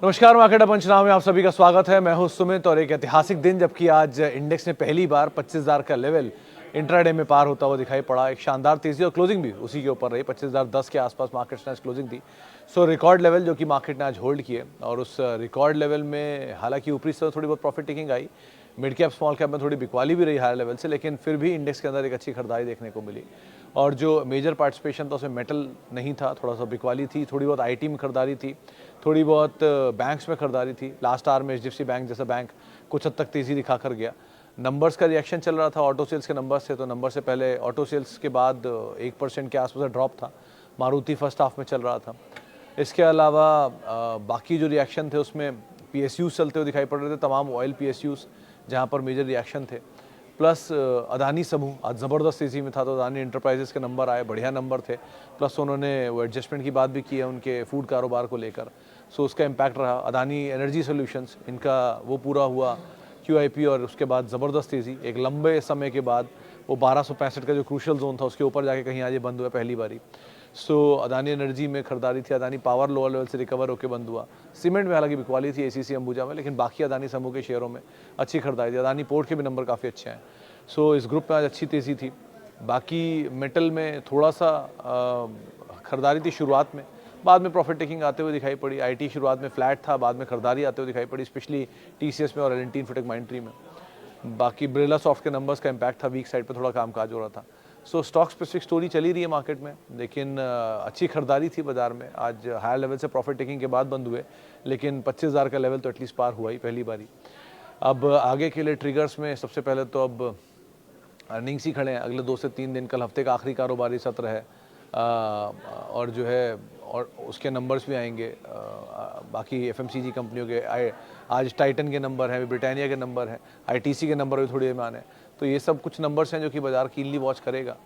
नमस्कार, मार्केट पंचनामे में आप सभी का स्वागत है। मैं हूं सुमित और एक ऐतिहासिक दिन जबकि आज इंडेक्स ने पहली बार 25,000 का लेवल इंट्राडे में पार होता हुआ दिखाई पड़ा। एक शानदार तेजी और क्लोजिंग भी उसी के ऊपर रही। 25,010 के आसपास मार्केट ने आज क्लोजिंग दी। सो रिकॉर्ड लेवल जो कि मार्केट ने आज होल्ड किए और उस रिकॉर्ड लेवल में हालांकि ऊपरी स्तर थोड़ी बहुत profit taking I, mid cap small cap में थोड़ी बिकवाली भी रही हायर लेवल से, लेकिन फिर भी इंडेक्स के अंदर एक अच्छी खरीदारी देखने को मिली। और जो मेजर पार्टिसिपेशन था उसमें मेटल नहीं था, थोड़ा सा बिकवाली थी, थोड़ी बहुत आईटी में खरीदारी थी, थोड़ी बहुत बैंक्स में खरीदारी थी। लास्ट आवर में एचडीएफसी बैंक जैसा बैंक कुछ हद तक तेज़ी दिखा कर गया। नंबर्स का रिएक्शन चल रहा था, ऑटो सेल्स के नंबर्स थे, तो नंबर से पहले ऑटो सेल्स के बाद 1% के आसपास ड्रॉप था। मारुति फर्स्ट हाफ में चल रहा था। इसके अलावा बाकी जो रिएक्शन थे उसमें पीएसयूज चलते हुए दिखाई पड़ रहे थे, तमाम ऑयल पीएसयूज जहाँ पर मेजर रिएक्शन थे। प्लस अदानी समूह आज ज़बरदस्त तेज़ी में था, तो अदानी एंटरप्राइजेस के नंबर आए, बढ़िया नंबर थे। प्लस उन्होंने वो एडजस्टमेंट की बात भी की है उनके फूड कारोबार को लेकर, सो उसका इम्पैक्ट रहा। अदानी एनर्जी सॉल्यूशंस इनका वो पूरा हुआ क्यूआईपी और उसके बाद ज़बरदस्त तेज़ी एक लंबे समय के बाद वो 1265 का जो क्रूशल जोन था उसके ऊपर जाके कहीं आज ये बंद हुआ पहली बारी। सो अदानी एनर्जी में खरीदारी थी। अदानी पावर लोअर लेवल से रिकवर होकर बंद हुआ। सीमेंट में हालांकि बिकवाली थी एसीसी अंबुजा में, लेकिन बाकी अदानी समूह के शेयरों में अच्छी खरीदारी थी। अदानी पोर्ट के भी नंबर काफ़ी अच्छे हैं। सो इस ग्रुप में आज अच्छी तेज़ी थी। बाकी मेटल में थोड़ा सा खरीदारी थी शुरुआत में, बाद में प्रॉफिट टेकिंग आते हुए दिखाई पड़ी। आईटी शुरुआत में फ्लैट था, बाद में खरीदारी आते हुए दिखाई पड़ी, स्पेशली टीसीएस में और एल&टी इन्फोटेक माइंट्री में। बाकी बिरला सॉफ्ट के नंबर्स का इम्पैक्ट था, वीक साइड पे थोड़ा कामकाज हो रहा था। सो स्टॉक स्पेसिफिक स्टोरी चली रही है मार्केट में, लेकिन अच्छी खरीदारी थी बाजार में। आज हायर लेवल से प्रॉफिट टेकिंग के बाद बंद हुए, लेकिन 25,000 का लेवल तो एटलीस्ट पार हुआ ही पहली बारी। अब आगे के लिए ट्रिगर्स में सबसे पहले तो अब अर्निंग्स ही खड़े हैं अगले 2 से 3 दिन। कल हफ्ते का आखिरी कारोबारी सत्र है और जो है और उसके नंबर्स भी आएंगे। बाकी एफएमसीजी कंपनियों के आज टाइटन के नंबर हैं, ब्रिटानिया के नंबर हैं, आईटीसी के नंबर भी थोड़ी देर में आने हैं। तो ये सब कुछ नंबर्स हैं जो कि बाजार कीनली वॉच करेगा।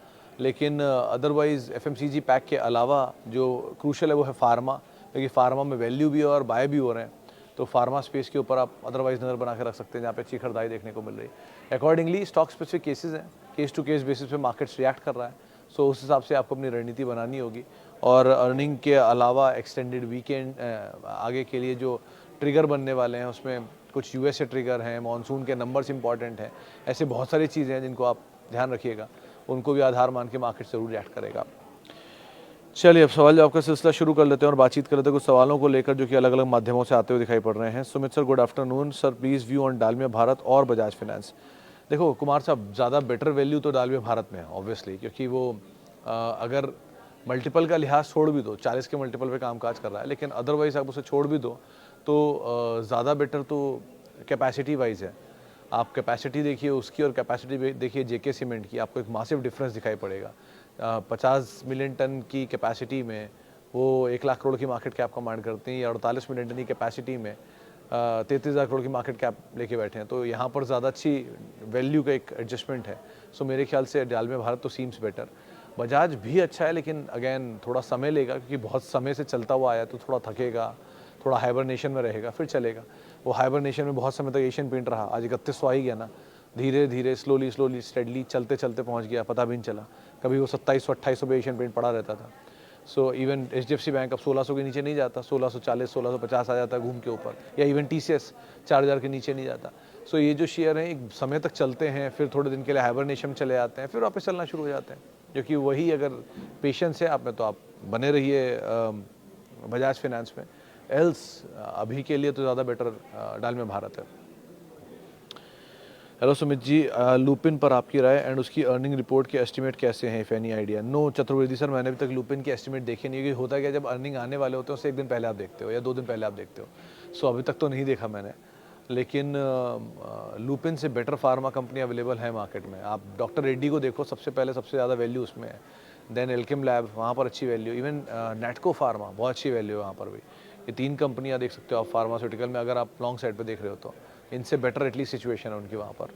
लेकिन अदरवाइज़ एफएमसीजी पैक के अलावा जो क्रूशल है वो है फार्मा, क्योंकि फार्मा में वैल्यू भी है और बाय भी हो रहे हैं। तो फार्मा स्पेस के ऊपर आप अदरवाइज नज़र बना के रख सकते हैं, जहाँ पे अच्छी खरीदारी देखने को मिल रही है। अकॉर्डिंगली स्टॉक स्पेसिफिक केसेस हैं, केस टू केस बेसिस पे मार्केट्स रिएक्ट कर रहा है। सो उस हिसाब से आपको अपनी रणनीति बनानी होगी। और अर्निंग के अलावा एक्सटेंडेड वीकेंड आगे के लिए जो ट्रिगर बनने वाले हैं उसमें कुछ यूएस से ट्रिगर हैं, मॉनसून के नंबर्स इंपॉर्टेंट हैं। ऐसे बहुत सारी चीज़ें हैं जिनको आप ध्यान रखिएगा, उनको भी आधार मान के मार्केट ज़रूर रिएक्ट करेगा। चलिए अब सवाल जवाब का सिलसिला शुरू कर लेते हैं और बातचीत कर लेते हैं कुछ सवालों को लेकर जो कि अलग अलग माध्यमों से आते हुए दिखाई पड़ रहे हैं। Sumit sir, good afternoon sir, please view on Dalmia Bharat और बजाज फाइनेंस। देखो कुमार साहब, ज़्यादा बेटर वैल्यू तो डालमिया भारत में है ऑब्वियसली, क्योंकि वो अगर मल्टीपल का लिहाज छोड़ भी दो, 40 के मल्टीपल पे कामकाज कर रहा है, लेकिन अदरवाइज आप उसे छोड़ भी दो तो ज़्यादा बेटर तो कैपेसिटी वाइज है। आप कैपेसिटी देखिए उसकी और कैपेसिटी देखिए जेके सीमेंट की, आपको एक मासिव डिफरेंस दिखाई पड़ेगा। 50 मिलियन टन की कैपेसिटी में वो 1 लाख करोड़ की मार्केट कैप कमांड करते हैं, या 48 मिलियन टन की कैपेसिटी में 33,000 करोड़ की मार्केट कैप लेके बैठे हैं। तो यहाँ पर ज़्यादा अच्छी वैल्यू का एक एडजस्टमेंट है। सो मेरे ख्याल से डालमिया भारत तो सीम्स बेटर। बजाज भी अच्छा है, लेकिन अगेन थोड़ा समय लेगा, क्योंकि बहुत समय से चलता हुआ आया, तो थोड़ा थकेगा, थोड़ा हाइबरनेशन में रहेगा, फिर चलेगा। वो हाइबरनेशन में बहुत समय तक एशियन पेंट रहा, आज 3100 आ ही गया ना, धीरे धीरे स्लोली स्टेडली चलते चलते पहुंच गया, पता भी नहीं चला। कभी वो 2700-2800 पे एशियन पेंट पड़ा रहता था। सो इवन एचडीएफसी बैंक अब 1600 के नीचे नहीं जाता, 1640 1650 आ जाता है घूम के ऊपर, या इवन टीसीएस 4000 के नीचे नहीं जाता। सो ये जो शेयर हैं एक समय तक चलते हैं, फिर थोड़े दिन के लिए हाइबरनेशन में चले आते हैं, फिर वापस चलना शुरू हो जाते हैं। क्योंकि वही अगर पेशेंस है आप में तो आप बने रहिए बजाज फाइनेंस में। एल्स अभी के लिए तो ज़्यादा बेटर डालमिया भारत है। हेलो सुमित जी, लुपिन पर आपकी राय एंड उसकी अर्निंग रिपोर्ट के एस्टीमेट कैसे हैं, if any idea? No Chaturvedi sir, मैंने अभी तक लुपिन के एस्टीमेट देखे नहीं है। कि होता क्या, जब अर्निंग आने वाले होते हैं उससे एक दिन पहले आप देखते हो या 2 दिन पहले आप देखते हो। सो अभी तक तो नहीं देखा मैंने, लेकिन लुपिन से बेटर फार्मा कंपनी अवेलेबल है मार्केट में। आप डॉक्टर रेड्डी को देखो, सबसे पहले सबसे ज़्यादा वैल्यू उसमें है। देन एल्केम लैब, वहाँ पर अच्छी वैल्यू, इवन नेटको फार्मा बहुत अच्छी वैल्यू है वहाँ पर भी। ये 3 कंपनियाँ देख सकते हो आप फार्मास्यूटिकल में, अगर आप लॉन्ग साइड पे देख रहे हो तो इनसे बेटर एटलीस्ट सिचुएशन है उनकी वहाँ पर।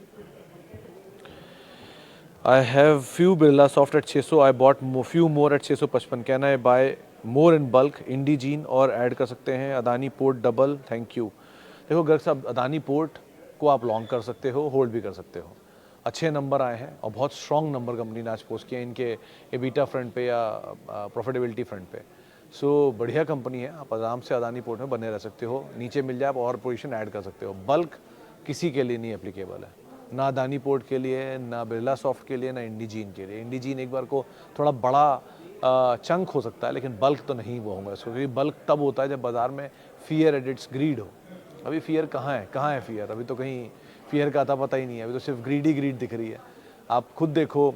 I have few Birla soft at 600, I bought few more at 655, can I buy more in bulk? Indegene और ऐड कर सकते हैं, Adani port double, thank you. देखो गर्ग साहब, अदानी पोर्ट को आप लॉन्ग कर सकते हो, होल्ड भी कर सकते हो। अच्छे नंबर आए हैं और बहुत स्ट्रॉन्ग नंबर कंपनी ने आज पोस्ट किए इनके एबिटा फ्रंट पे या प्रॉफिटेबिलिटी फ्रंट पे। सो बढ़िया कंपनी है, आप आराम से अदानी पोर्ट में बने रह सकते हो, नीचे मिल जाए आप और पोजीशन ऐड कर सकते हो। बल्क किसी के लिए नहीं एप्लीकेबल है, ना अदानी पोर्ट के लिए, ना बिरला सॉफ्ट के लिए, ना इंडीजीन के लिए। इंडीजीन एक बार को थोड़ा बड़ा चंक हो सकता है, लेकिन बल्क तो नहीं वो होगा इसको, क्योंकि बल्क तब होता है जब बाजार में फियर एडिट्स ग्रीड हो। अभी फियर कहाँ है फियर? अभी तो कहीं फियर का आता पता ही नहीं है, अभी तो सिर्फ ग्रीड ही ग्रीड दिख रही है। आप खुद देखो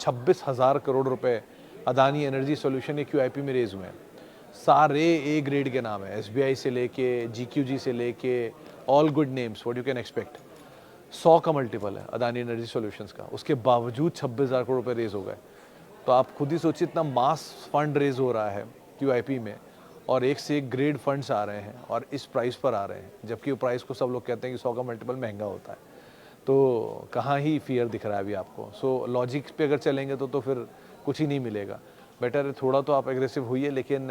26,000 करोड़ रुपए अदानी एनर्जी सॉल्यूशन या QIP में रेज हुए हैं, सारे ए ग्रेड के नाम है, SBI से लेके GQG से लेके all good names, what you can expect. 100 का मल्टीपल है अदानी एनर्जी सॉल्यूशंस का, उसके बावजूद 26,000 करोड़ रुपए रेज हो गए। तो आप खुद ही सोचिए, इतना मास फंड रेज हो रहा है QIP में, और एक से एक ग्रेड फंड्स आ रहे हैं और इस प्राइस पर आ रहे हैं, जबकि वो प्राइस को सब लोग कहते हैं कि 100 का मल्टीपल महंगा होता है। तो कहाँ ही फियर दिख रहा है अभी आपको। सो लॉजिक पे अगर चलेंगे तो फिर कुछ ही नहीं मिलेगा। बेटर है थोड़ा तो आप एग्रेसिव होइए, लेकिन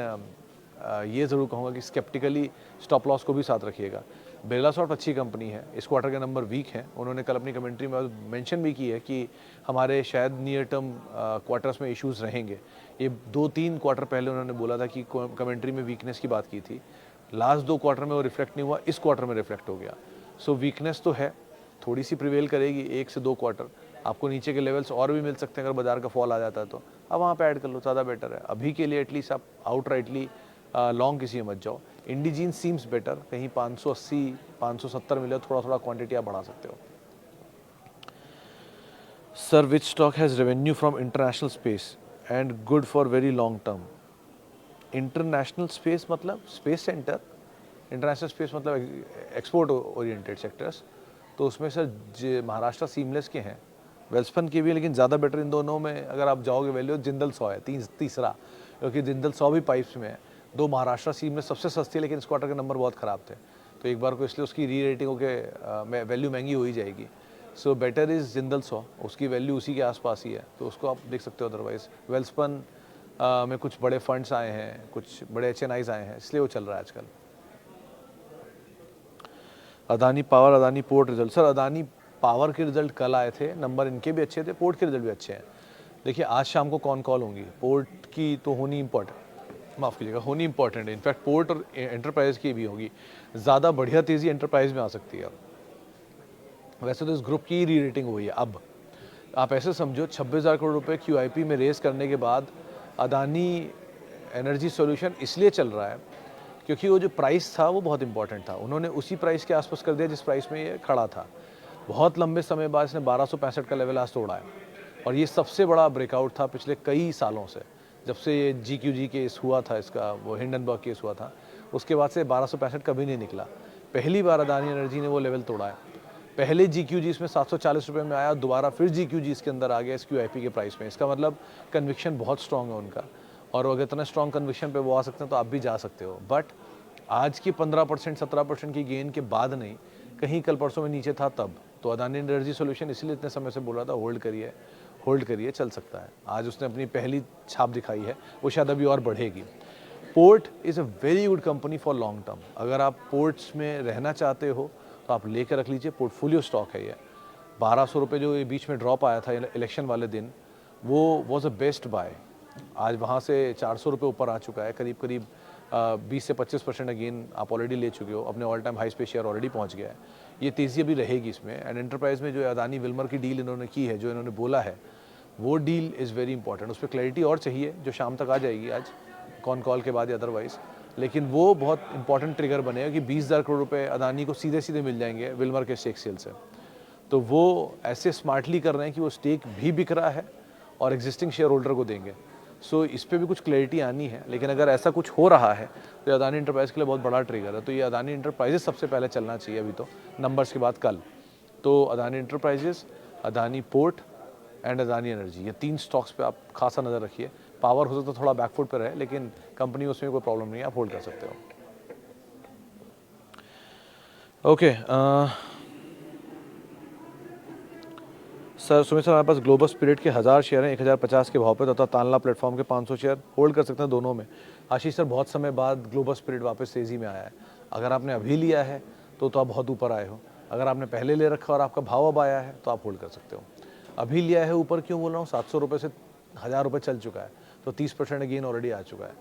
ये ज़रूर कहूँगा कि स्केप्टिकली स्टॉप लॉस को भी साथ रखिएगा। बिरला सॉफ्ट अच्छी कंपनी है, इस क्वार्टर के नंबर वीक हैं। उन्होंने कल अपनी कमेंट्री में मेंशन भी की है कि हमारे शायद नियर टर्म क्वार्टर्स में इश्यूज़ रहेंगे। ये 2-3 क्वार्टर पहले उन्होंने बोला था कि कमेंट्री में वीकनेस की बात की थी। लास्ट 2 क्वार्टर में वो रिफ्लेक्ट नहीं हुआ, इस क्वार्टर में रिफ्लेक्ट हो गया। सो वीकनेस तो है, थोड़ी सी प्रिवेल करेगी 1 से 2 क्वार्टर। आपको नीचे के लेवल्स और भी मिल सकते हैं अगर बाजार का फॉल आ जाता है तो अब वहाँ पे ऐड कर लो, ज़्यादा बेटर है। अभी के लिए एटलीस्ट आप आउटराइटली लॉन्ग किसी में मत जाओ। इंडीजीन सीम्स बेटर, कहीं 580 570 मिले, थोड़ा थोड़ा क्वांटिटी आप बढ़ा सकते हो। Sir, which stock has revenue from international space and good for very long term? International space मतलब स्पेस सेंटर, इंटरनेशनल स्पेस मतलब एक्सपोर्ट ओरिएंटेड सेक्टर्स। तो उसमें सर महाराष्ट्र सीमलेस के हैं, वेल्सपन के भी हैं, लेकिन ज़्यादा बेटर इन दोनों में अगर आप जाओगे वैल्यू जिंदल 100 है तीसरा, क्योंकि जिंदल 100 भी पाइप्स में है। 2 महाराष्ट्र सीमलेस सबसे सस्ती है, लेकिन इस क्वार्टर के नंबर बहुत ख़राब थे, तो एक बार को इसलिए उसकी री रेटिंग होकर वैल्यू महंगी हो ही जाएगी। सो बेटर इज़ जिंदल 100, उसकी वैल्यू उसी के आसपास ही है, तो उसको आप देख सकते हो। अदरवाइज वेल्सपन में कुछ बड़े फंड्स आए हैं, कुछ बड़े HNIs आए हैं, इसलिए वो चल रहा है आजकल। Adani power, Adani port result. Sir, Adani power के रिजल्ट कल आए थे, नंबर इनके भी अच्छे थे, पोर्ट के रिजल्ट भी अच्छे हैं। देखिए आज शाम को कौन कॉल होंगी, पोर्ट की तो होनी होनी इंपॉर्टेंट है। इनफैक्ट पोर्ट और एंटरप्राइज की भी होगी। ज़्यादा बढ़िया तेज़ी एंटरप्राइज में आ सकती है। वैसे तो इस ग्रुप की री रेटिंग हुई है। अब आप ऐसे समझो 26,000 करोड़ रुपए QIP में रेस करने के बाद अदानी एनर्जी सॉल्यूशन इसलिए चल रहा है क्योंकि वो जो प्राइस था वो बहुत इंपॉर्टेंट था। उन्होंने उसी प्राइस के आसपास कर दिया जिस प्राइस में ये खड़ा था। बहुत लंबे समय बाद इसने 1265 का लेवल आज तोड़ा है, और ये सबसे बड़ा ब्रेकआउट था पिछले कई सालों से। जब से ये GQG केस हुआ था, इसका वो हिंडनबर्ग केस हुआ था, उसके बाद से 1265 कभी नहीं निकला। पहली बार अदानी एनर्जी ने वो लेवल तोड़ा है। पहले GQG इसमें 740 रुपये में आया, दोबारा फिर GQG इसके अंदर आ गया इस QIP के प्राइस में। इसका मतलब कन्विक्शन बहुत स्ट्रॉन्ग है उनका, और अगर इतना स्ट्रॉन्ग कन्विक्शन पे वो आ सकते हैं तो आप भी जा सकते हो। बट आज की 15% 17% की गेन के बाद नहीं, कहीं कल परसों में नीचे था तब। तो अदानी एनर्जी सॉल्यूशन इसलिए इतने समय से बोल रहा था होल्ड करिए, चल सकता है। आज उसने अपनी पहली छाप दिखाई है, वो शायद अभी और बढ़ेगी। Port is a very good company for long term. अगर आप पोर्ट्स में रहना चाहते हो तो आप लेकर रख लीजिए, पोर्टफोलियो स्टॉक है ये। 1200 रुपये जो ये बीच में ड्रॉप आया था इलेक्शन वाले दिन, वो वॉज अ बेस्ट बाय। आज वहाँ से 400 रुपये ऊपर आ चुका है, करीब करीब 20 से 25% अगेन आप ऑलरेडी ले चुके हो, अपने ऑल टाइम हाई पे शेयर ऑलरेडी पहुँच गया है। ये तेज़ी अभी रहेगी इसमें। एंड एंटरप्राइज में जो अदानी विल्मर की डील इन्होंने की है, जो इन्होंने बोला है, वो डील इज़ वेरी इंपॉर्टेंट। उस पर क्लैरिटी और चाहिए, जो शाम तक आ जाएगी आज कॉल के बाद या अदरवाइज। लेकिन वो बहुत इंपॉर्टेंट ट्रिगर बनेगा कि 20,000 करोड़ रुपए अदानी को सीधे सीधे मिल जाएंगे विल्मर के स्टेक सेल से। तो वो ऐसे स्मार्टली कर रहे हैं कि वो स्टेक भी बिक रहा है और एग्जिस्टिंग शेयर होल्डर को देंगे। सो इस पर भी कुछ क्लैरिटी आनी है। लेकिन अगर ऐसा कुछ हो रहा है तो ये अदानी इंटरप्राइज के लिए बहुत बड़ा ट्रिगर है। तो ये अदानी इंटरप्राइजेस सबसे पहले चलना चाहिए अभी तो, नंबर्स के बाद कल। तो Adani enterprises, Adani port and Adani energy, ये 3 स्टॉक्स पे आप खासा नज़र रखिए। पावर हो सकता तो थोड़ा बैकफुट पर है, लेकिन कंपनी उसमें कोई प्रॉब्लम नहीं है, आप होल्ड कर सकते हो। ओके सर, सुमित सर, हमारे पास ग्लोबल स्पिरिट के 1000 शेयर हैं 1050 के भाव पे, तथा तानला प्लेटफॉर्म के 500 शेयर होल्ड कर सकते हैं दोनों में। आशीष सर, बहुत समय बाद ग्लोबल स्पिरिट वापस तेज़ी में आया है। अगर आपने अभी लिया है तो आप बहुत ऊपर आए हो। अगर आपने पहले ले रखा और आपका भाव अब आया है तो आप होल्ड कर सकते हो। अभी लिया है ऊपर क्यों बोल रहा हूँ, 700 रुपये से 1000 रुपये चल चुका है, तो 30% गेन ऑलरेडी आ चुका है।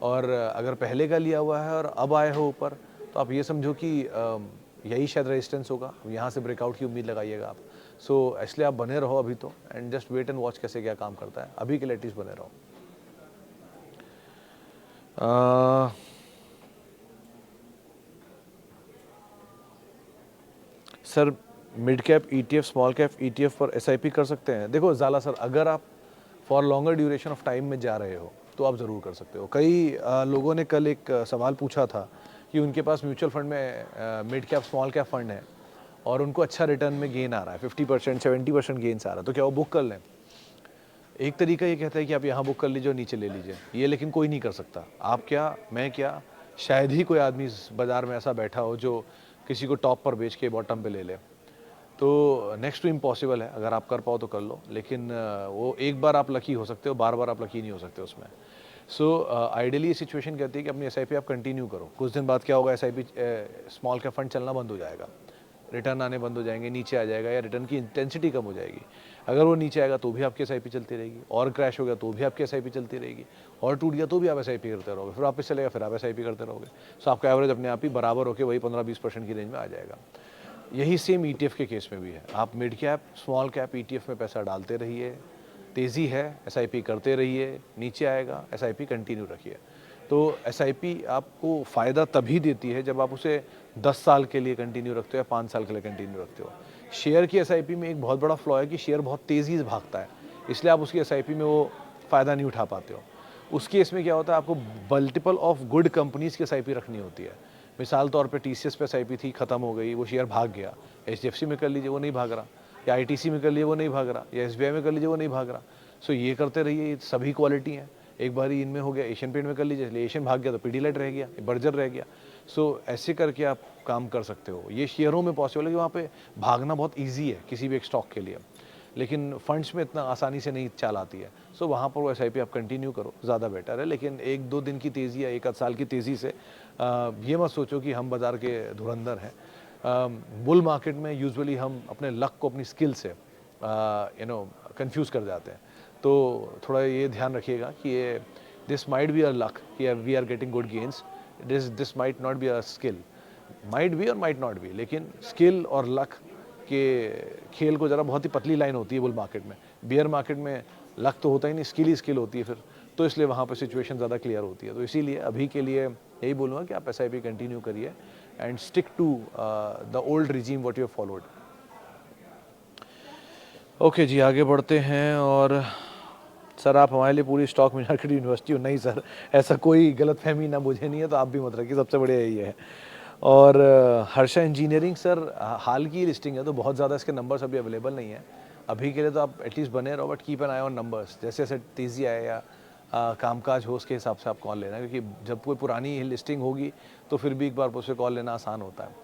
और अगर पहले का लिया हुआ है और अब आए हो ऊपर, तो आप ये समझो कि यही शायद रेजिस्टेंस होगा, यहाँ से ब्रेकआउट की उम्मीद लगाइएगा आप। सो इसलिए आप बने रहो अभी तो, and just wait and watch कैसे क्या काम करता है, अभी के लिए एटलीस्ट बने रहो। Sir mid cap ETF, small cap ETF पर SIP कर सकते हैं? देखो ज़ाला सर, अगर आप for longer duration of time में जा रहे हो तो आप ज़रूर कर सकते हो। कई लोगों ने कल एक सवाल पूछा था कि उनके पास म्यूचुअल फंड में mid cap small cap fund है और उनको अच्छा रिटर्न में गेन आ रहा है, 50% 70% गेन्स आ रहा है, तो क्या वो बुक कर लें? एक तरीका ये कहता है कि आप यहाँ बुक कर लीजिए और नीचे ले लीजिए, ये लेकिन कोई नहीं कर सकता। आप क्या, मैं क्या, शायद ही कोई आदमी इस बाज़ार में ऐसा बैठा हो जो किसी को टॉप पर बेच के बॉटम पे ले ले। तो नेक्स्ट टू इम्पॉसिबल है, अगर आप कर पाओ तो कर लो, लेकिन वो एक बार आप लकी हो सकते हो, बार बार आप लकी नहीं हो सकते उसमें। सो आइडियली ये सिचुएशन कहती है कि अपनी SIP आप कंटिन्यू करो। कुछ दिन बाद क्या होगा, SIP स्मॉल कैप फंड चलना बंद हो जाएगा, रिटर्न आने बंद हो जाएंगे, नीचे आ जाएगा, या रिटर्न की इंटेंसिटी कम हो जाएगी। अगर वो नीचे आएगा तो भी आपकी SIP चलती रहेगी, और क्रैश हो गया तो भी आपकी SIP चलती रहेगी, और टूट गया तो भी आप SIP करते रहोगे, फिर वापस चलेगा फिर आप SIP करते रहोगे। सो आपका एवरेज अपने आप ही बराबर होकर वही 15-20% की रेंज में आ जाएगा। यही सेम ETF के केस में भी है। आप mid cap small cap ETF में पैसा डालते रहिए, तेज़ी है SIP करते रहिए, नीचे आएगा SIP कंटिन्यू रखिए। तो SIP आपको फ़ायदा तभी देती है जब आप उसे 10 साल के लिए कंटिन्यू रखते हो या 5 साल के लिए कंटिन्यू रखते हो। शेयर की SIP में एक बहुत बड़ा फ्लॉ है कि शेयर बहुत तेज़ी से भागता है, इसलिए आप उसकी SIP में वो फ़ायदा नहीं उठा पाते हो। उस केस में क्या होता है, आपको मल्टीपल ऑफ गुड कंपनीज़ की SIP रखनी होती है। मिसाल तौर पे TCS पे SIP थी, ख़त्म हो गई, वो शेयर भाग गया। HDFC में कर लीजिए, वो नहीं भाग रहा, या ITC में कर लीजिए, वो नहीं भाग रहा, या SBI में कर लीजिए, वो नहीं भाग रहा। सो ये करते रहिए, सभी क्वालिटी हैं। एक बार ही इनमें हो गया, एशियन पेंट में कर लीजिए, इसलिए एशियन भाग गया तो पीडीलाइट रह गया, बर्जर रह गया। सो ऐसे करके आप काम कर सकते हो। ये शेयरों में पॉसिबल है कि वहाँ पे भागना बहुत ईजी है किसी भी एक स्टॉक के लिए, लेकिन फंड्स में इतना आसानी से नहीं चाल आती है। सो वहाँ पर वो SIP आप कंटिन्यू करो, ज़्यादा बेटर है। लेकिन 1-2 दिन की तेज़ी या 1 आध साल की तेज़ी से ये मत सोचो कि हम बाज़ार के धुरंधर हैं। बुल मार्केट में यूजुअली हम अपने लक को अपनी स्किल से कंफ्यूज कर जाते हैं। तो थोड़ा ये ध्यान रखिएगा कि ये this might be a luck कि we are getting good gains, this might not be a skill, might be और माइट नॉट बी, लेकिन स्किल और लक के खेल को ज़रा बहुत ही पतली लाइन होती है बुल मार्केट में। बियर मार्केट में लक तो होता ही नहीं, स्किल ही स्किल होती है फिर, तो इसलिए वहाँ पर सिचुएशन ज़्यादा क्लियर होती है। तो इसीलिए अभी के लिए यही बोलूँगा कि आप SIP कंटिन्यू करिए and stick to the old regime what you have followed. Okay जी, आगे बढ़ते हैं। और सर आप हमारे लिए पूरी स्टॉक मार्केट यूनिवर्सिटी हो? नहीं सर, ऐसा कोई गलतफहमी ना मुझे नहीं है, तो आप भी मत रखिए, सबसे बढ़िया यही है। और हर्षा इंजीनियरिंग सर, हाल की लिस्टिंग है तो बहुत ज़्यादा इसके नंबर्स अभी अवेलेबल नहीं है। अभी के लिए तो आप एटलीस्ट बने रहो, but keep an I on numbers, जैसे जैसे तेज़ी आए या कामकाज हो उसके हिसाब से आप कॉल लेना, क्योंकि जब कोई पुरानी लिस्टिंग होगी तो फिर भी एक बार उस पर कॉल लेना आसान होता है,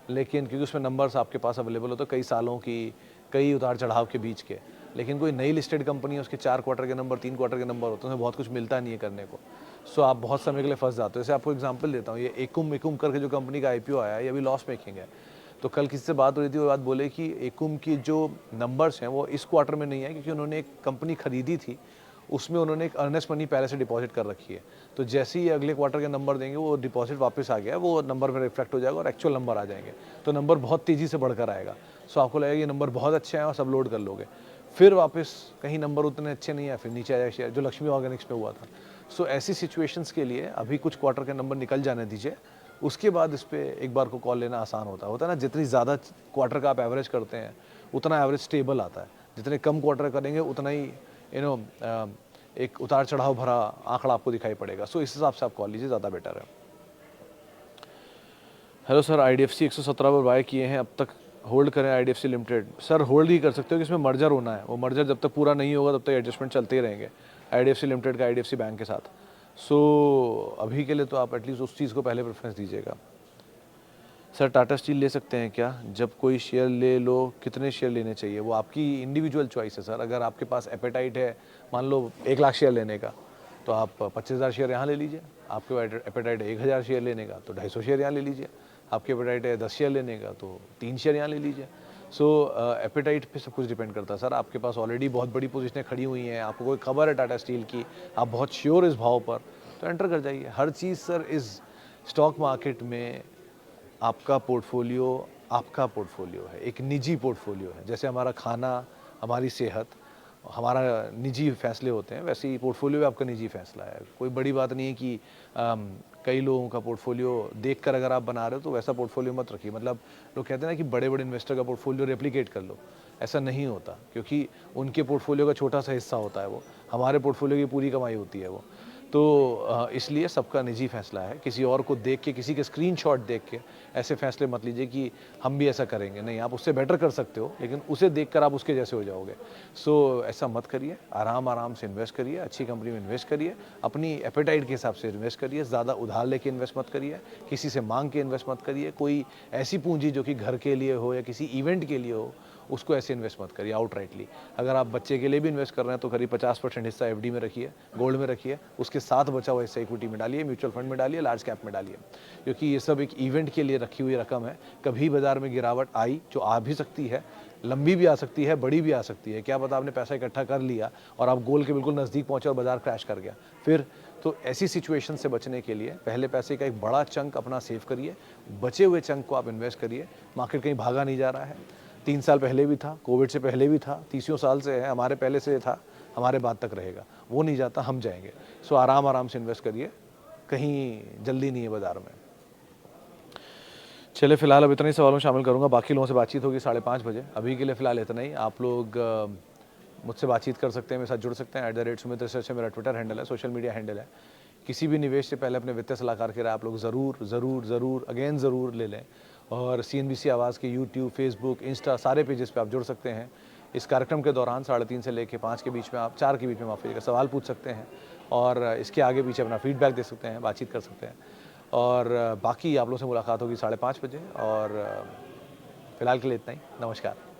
लेकिन क्योंकि उसमें नंबर्स आपके पास अवेलेबल हो तो कई सालों की, कई उतार चढ़ाव के बीच के। लेकिन कोई नई लिस्टेड कंपनी है, उसके 4 क्वार्टर के नंबर, 3 क्वार्टर के नंबर होते हैं, उसमें बहुत कुछ मिलता नहीं है करने को। सो आप बहुत समय के लिए फंस जाते हो। जैसे आपको एग्जांपल देता हूँ, ये एकुम करके जो कंपनी का IPO आया है, ये अभी लॉस मेकिंग है। तो कल किसी से बात हो रही थी, वो बात बोले कि एकुम की जो नंबर्स हैं वो इस क्वार्टर में नहीं है, क्योंकि उन्होंने एक कंपनी खरीदी थी, उसमें उन्होंने एक अर्नेस्ट मनी पहले से डिपॉजिट कर रखी है। तो जैसे ही अगले क्वार्टर के नंबर देंगे, वो डिपॉजिट वापस आ गया, वो नंबर में रिफ्लेक्ट हो जाएगा और एक्चुअल नंबर आ जाएंगे, तो नंबर बहुत तेज़ी से बढ़कर आएगा। सो आपको लगेगा ये नंबर बहुत अच्छे हैं और सब लोड कर लोगे, फिर वापस कहीं नंबर उतने अच्छे नहीं है, फिर नीचे आ जाएगा शेयर, जो लक्ष्मी ऑर्गेनिक्स में हुआ था। सो ऐसी सिचुएशंस के लिए अभी कुछ क्वार्टर के नंबर निकल जाने दीजिए, उसके बाद इस पर एक बार को कॉल लेना आसान होता है ना। जितनी ज़्यादा क्वार्टर का आप एवरेज करते हैं उतना एवरेज स्टेबल आता है, जितने कम क्वार्टर करेंगे उतना ही एक उतार चढ़ाव भरा आंकड़ा आपको दिखाई पड़ेगा। सो इस हिसाब से आप कॉल लीजिए, ज़्यादा बेटर है। हेलो सर, IDFC 117 पर बाय किए हैं, अब तक होल्ड करें IDFC लिमिटेड? सर होल्ड ही कर सकते हो कि इसमें मर्जर होना है, वो मर्जर जब तक पूरा नहीं होगा तब तक एडजस्टमेंट चलते ही रहेंगे IDFC लिमिटेड का IDFC बैंक के साथ। सो अभी के लिए तो आप एटलीस्ट उस चीज़ को पहले प्रेफरेंस दीजिएगा। सर टाटा स्टील ले सकते हैं क्या? जब कोई शेयर ले लो कितने शेयर लेने चाहिए? वो आपकी इंडिविजुअल चॉइस है सर। अगर आपके पास एपेटाइट है, मान लो 1 लाख शेयर लेने का, तो आप 25,000 शेयर यहाँ ले लीजिए। आपके एपेटाइट है 1,000 शेयर लेने का, तो 250 शेयर यहाँ ले लीजिए। आपके एपेटाइट है 10 शेयर लेने का, तो 3 शेयर यहाँ ले लीजिए। सो एपेटाइट पे सब कुछ डिपेंड करता है सर। आपके पास ऑलरेडी बहुत बड़ी पोजीशनें खड़ी हुई हैं, आपको कोई खबर है टाटा स्टील की, आप बहुत श्योर इस भाव पर, तो एंटर कर जाइए। हर चीज़ सर इस स्टॉक मार्केट में आपका पोर्टफोलियो है, एक निजी पोर्टफोलियो है। जैसे हमारा खाना, हमारी सेहत, हमारा निजी फैसले होते हैं, वैसे ही पोर्टफोलियो भी आपका निजी फैसला है। कोई बड़ी बात नहीं है कि कई लोगों का पोर्टफोलियो देखकर अगर आप बना रहे हो तो वैसा पोर्टफोलियो मत रखिए। मतलब लोग कहते हैं ना कि बड़े-बड़े इन्वेस्टर का पोर्टफोलियो रेप्लिकेट कर लो, ऐसा नहीं होता, क्योंकि उनके पोर्टफोलियो का छोटा सा हिस्सा होता है वो, हमारे पोर्टफोलियो की पूरी कमाई होती है वो। तो इसलिए सबका निजी फैसला है। किसी और को देख के, किसी के स्क्रीनशॉट देख के ऐसे फैसले मत लीजिए कि हम भी ऐसा करेंगे। नहीं, आप उससे बेटर कर सकते हो, लेकिन उसे देखकर आप उसके जैसे हो जाओगे। सो ऐसा मत करिए। आराम-आराम से इन्वेस्ट करिए, अच्छी कंपनी में इन्वेस्ट करिए, अपनी एपेटाइट के हिसाब से इन्वेस्ट करिए, ज़्यादा उधार लेके इन्वेस्ट मत करिए, किसी से माँग के इन्वेस्ट मत करिए। कोई ऐसी पूँजी जो कि घर के लिए हो या किसी इवेंट के लिए हो, उसको ऐसे इन्वेस्ट मत करिए आउटराइटली। अगर आप बच्चे के लिए भी इन्वेस्ट कर रहे हैं तो करीब 50% हिस्सा एफडी में रखिए, गोल्ड में रखिए, उसके साथ बचा हुआ हिस्सा इक्विटी में डालिए, म्यूचुअल फंड में डालिए, लार्ज कैप में डालिए, क्योंकि ये सब एक इवेंट के लिए रखी हुई रकम है। कभी बाजार में गिरावट आई, जो आ भी सकती है, लंबी भी आ सकती है, बड़ी भी आ सकती है। क्या पता आपने पैसा इकट्ठा कर लिया और आप गोल के बिल्कुल नज़दीक पहुंचे और बाजार क्रैश कर गया फिर। तो ऐसी सिचुएशन से बचने के लिए पहले पैसे का एक बड़ा चंक अपना सेव करिए, बचे हुए चंक को आप इन्वेस्ट करिए। मार्केट कहीं भागा नहीं जा रहा है। 3 साल पहले भी था, कोविड से पहले भी था, 30 साल से है, हमारे पहले से था, हमारे बाद तक रहेगा। वो नहीं जाता, हम जाएंगे। सो आराम से इन्वेस्ट करिए, कहीं जल्दी नहीं है बाजार में। चलिए, फिलहाल अब इतने ही सवालों में शामिल करूंगा, बाकी लोगों से बातचीत होगी 5:30 बजे। अभी के लिए फिलहाल इतना ही। आप लोग मुझसे बातचीत कर सकते हैं, मेरे साथ जुड़ सकते हैं। @सुमित रिसर्च मेरा ट्विटर हैंडल है, सोशल मीडिया हैंडल है। किसी भी निवेश से पहले अपने वित्तीय सलाहकार की राय आप लोग ज़रूर ले लें। और CNBC आवाज़ के यूट्यूब, फेसबुक, इंस्टा सारे पेजेस पे आप जुड़ सकते हैं। इस कार्यक्रम के दौरान 3:30 से लेकर 5 के बीच में, आप 4 के बीच में, माफ़ कीजिएगा, सवाल पूछ सकते हैं और इसके आगे पीछे अपना फीडबैक दे सकते हैं, बातचीत कर सकते हैं। और बाकी आप लोगों से मुलाकात होगी 5:30 बजे। और फिलहाल के लिए इतना ही। नमस्कार।